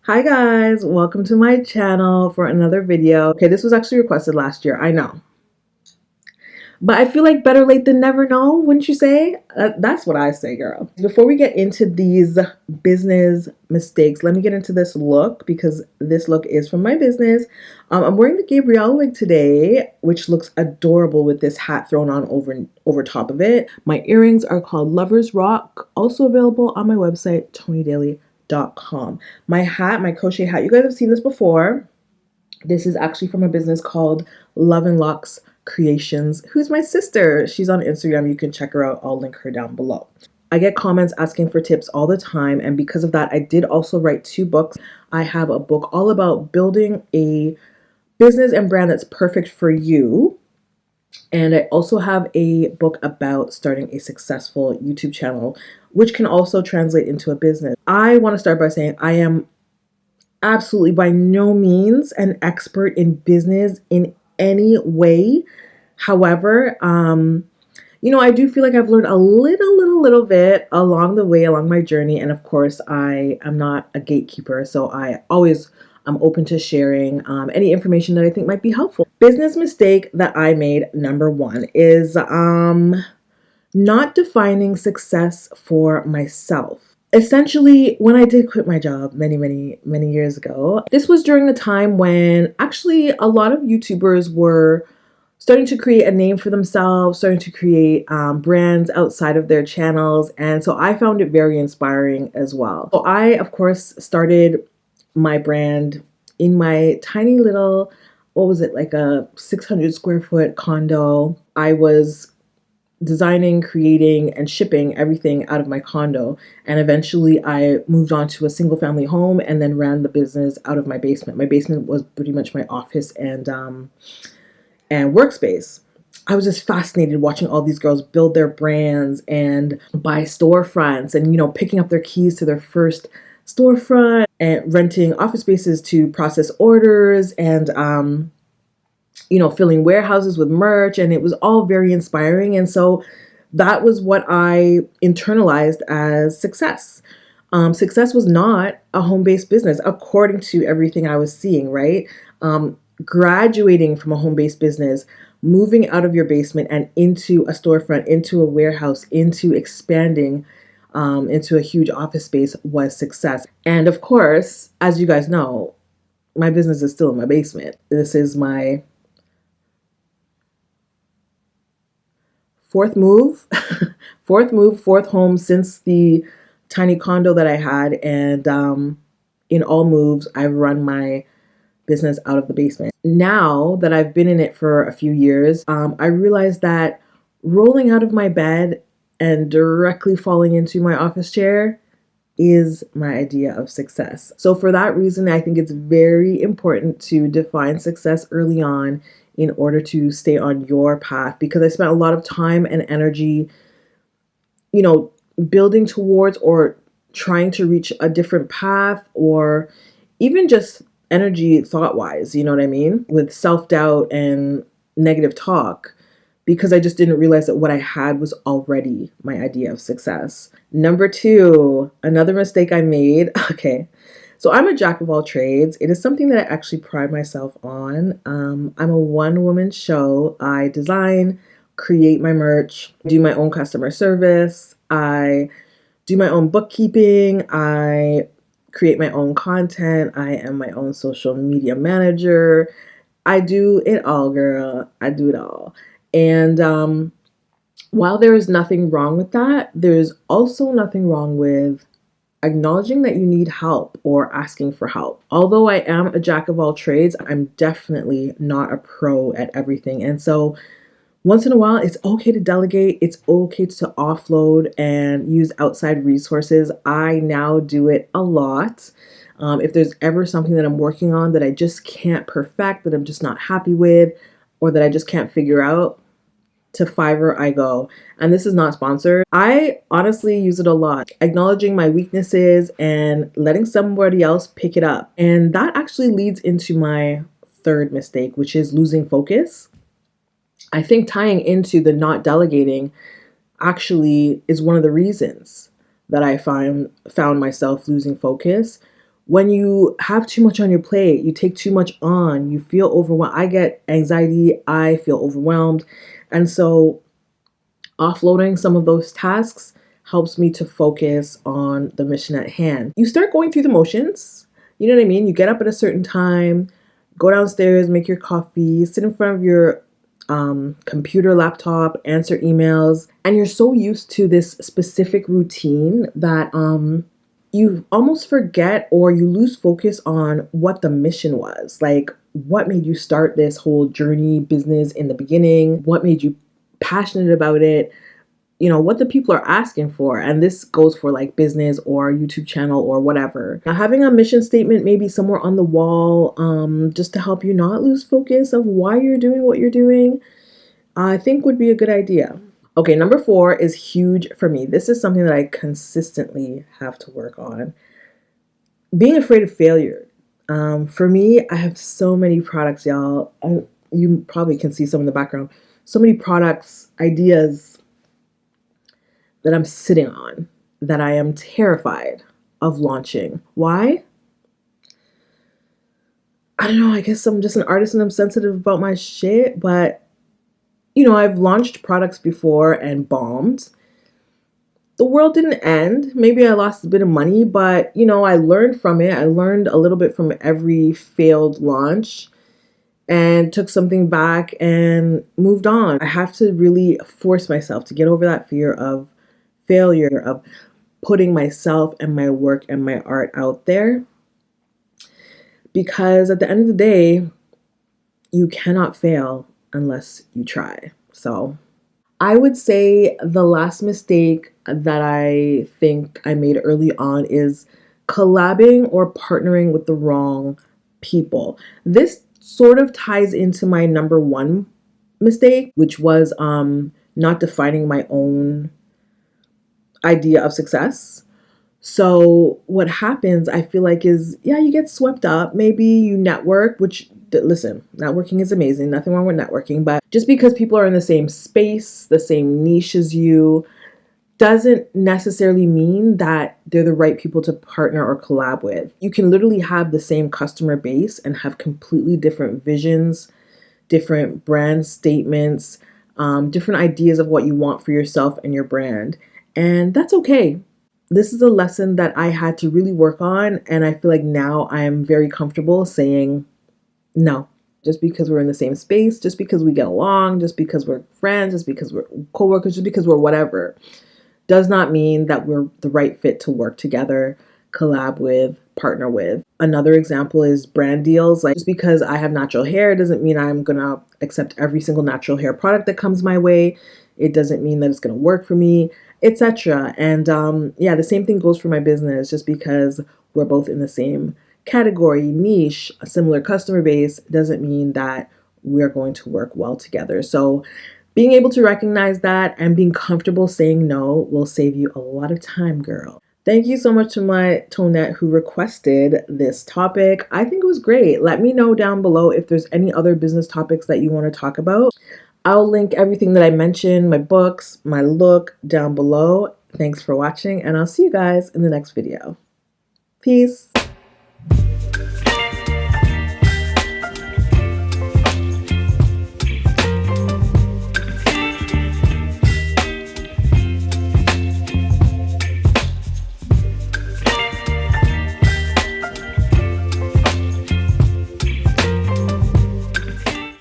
Hi guys, welcome to my channel for another video. Okay, this was actually requested last year, I know. But I feel like better late than never know, wouldn't you say? That's what I say, girl. Before we get into these business mistakes, let me get into this look because this look is from my business. I'm wearing the Gabrielle wig today, which looks adorable with this hat thrown on over top of it. My earrings are called Lovers Rock, also available on my website, ToniDaley.com. My hat, my crochet hat, you guys have seen this before. This is actually from a business called Love and Locks Creations, who's my sister. She's on Instagram. You can check her out. I'll link her down below. I get comments asking for tips all the time, and because of that, I did also write 2 books. I have a book all about building a business and brand that's perfect for you. And I also have a book about starting a successful YouTube channel, which can also translate into a business. I want to start by saying I am absolutely by no means an expert in business in any way. However, I do feel like I've learned a little bit along the way, along my journey. And of course, I am not a gatekeeper. So I'm open to sharing any information that I think might be helpful. Business mistake that I made, number 1, is not defining success for myself. Essentially, when I did quit my job many years ago, this was during the time when actually a lot of YouTubers were starting to create a name for themselves, starting to create brands outside of their channels. And so I found it very inspiring as well. So I, of course, started my brand in my tiny little, what was it, like a 600 square foot condo. I was designing, creating, and shipping everything out of my condo. And eventually I moved on to a single family home and then ran the business out of my basement. My basement was pretty much my office and workspace. I was just fascinated watching all these girls build their brands and buy storefronts and, picking up their keys to their first storefront and renting office spaces to process orders and, filling warehouses with merch, and it was all very inspiring. And so that was what I internalized as success. Success was not a home-based business, according to everything I was seeing, right? Graduating from a home-based business, moving out of your basement and into a storefront, into a warehouse, into expanding into a huge office space was success. And of course, as you guys know, my business is still in my basement. This is my fourth move, fourth home since the tiny condo that I had. And in all moves, I've run my business out of the basement. Now that I've been in it for a few years, I realized that rolling out of my bed and directly falling into my office chair is my idea of success. So for that reason, I think it's very important to define success early on in order to stay on your path, because I spent a lot of time and energy, building towards or trying to reach a different path, or even just energy thought-wise, you know what I mean? With self-doubt and negative talk, because I just didn't realize that what I had was already my idea of success. Number 2, another mistake I made. Okay. So I'm a jack of all trades. It is something that I actually pride myself on. I'm a one-woman show. I design, create my merch, do my own customer service. I do my own bookkeeping. I create my own content. I am my own social media manager. I do it all, girl. I do it all. And while there is nothing wrong with that, there's also nothing wrong with acknowledging that you need help or asking for help. Although I am a jack of all trades, I'm definitely not a pro at everything. And so once in a while, it's okay to delegate. It's okay to offload and use outside resources. I now do it a lot. If there's ever something that I'm working on that I just can't perfect, that I'm just not happy with, or that I just can't figure out, to Fiverr I go. And this is not sponsored. I honestly use it a lot, acknowledging my weaknesses and letting somebody else pick it up. And that actually leads into my 3rd mistake, which is losing focus. I think tying into the not delegating actually is one of the reasons that I found myself losing focus, When you have too much on your plate, you take too much on, you feel overwhelmed. I get anxiety, I feel overwhelmed. And so offloading some of those tasks helps me to focus on the mission at hand. You start going through the motions. You know what I mean? You get up at a certain time, go downstairs, make your coffee, sit in front of your computer, laptop, answer emails, and you're so used to this specific routine that you almost forget or you lose focus on what the mission was. Like, what made you start this whole journey business in the beginning? What made you passionate about it? You know, what the people are asking for. And this goes for like business or YouTube channel or whatever. Now, having a mission statement maybe somewhere on the wall, just to help you not lose focus of why you're doing what you're doing, I think would be a good idea. Okay, number 4 is huge for me. This is something that I consistently have to work on. Being afraid of failure. For me, I have so many products, y'all. You probably can see some in the background. So many products, ideas that I'm sitting on that I am terrified of launching. Why? I don't know. I guess I'm just an artist and I'm sensitive about my shit, but you know, I've launched products before and bombed. The world didn't end. Maybe I lost a bit of money, but you know, I learned from it. I learned a little bit from every failed launch and took something back and moved on. I have to really force myself to get over that fear of failure, of putting myself and my work and my art out there. Because at the end of the day, you cannot fail unless you try. So I would say the last mistake that I think I made early on is collabing or partnering with the wrong people. This sort of ties into my number 1 mistake, which was not defining my own idea of success. So what happens, I feel like, is, yeah, you get swept up. Maybe you network, which, listen, networking is amazing. Nothing wrong with networking. But just because people are in the same space, the same niche as you, doesn't necessarily mean that they're the right people to partner or collab with. You can literally have the same customer base and have completely different visions, different brand statements, different ideas of what you want for yourself and your brand. And that's okay. This is a lesson that I had to really work on, and I feel like now I am very comfortable saying no. Just because we're in the same space, just because we get along, just because we're friends, just because we're coworkers, just because we're whatever, does not mean that we're the right fit to work together, collab with, partner with. Another example is brand deals. Like, just because I have natural hair doesn't mean I'm gonna accept every single natural hair product that comes my way. It doesn't mean that it's gonna work for me, etc. And yeah, the same thing goes for my business. Just because we're both in the same category, niche, a similar customer base, doesn't mean that we're going to work well together. So being able to recognize that and being comfortable saying no will save you a lot of time, girl. Thank you so much to my Tonette who requested this topic. I think it was great. Let me know down below if there's any other business topics that you want to talk about. I'll link everything that I mentioned, my books, my look, down below. Thanks for watching, and I'll see you guys in the next video. Peace.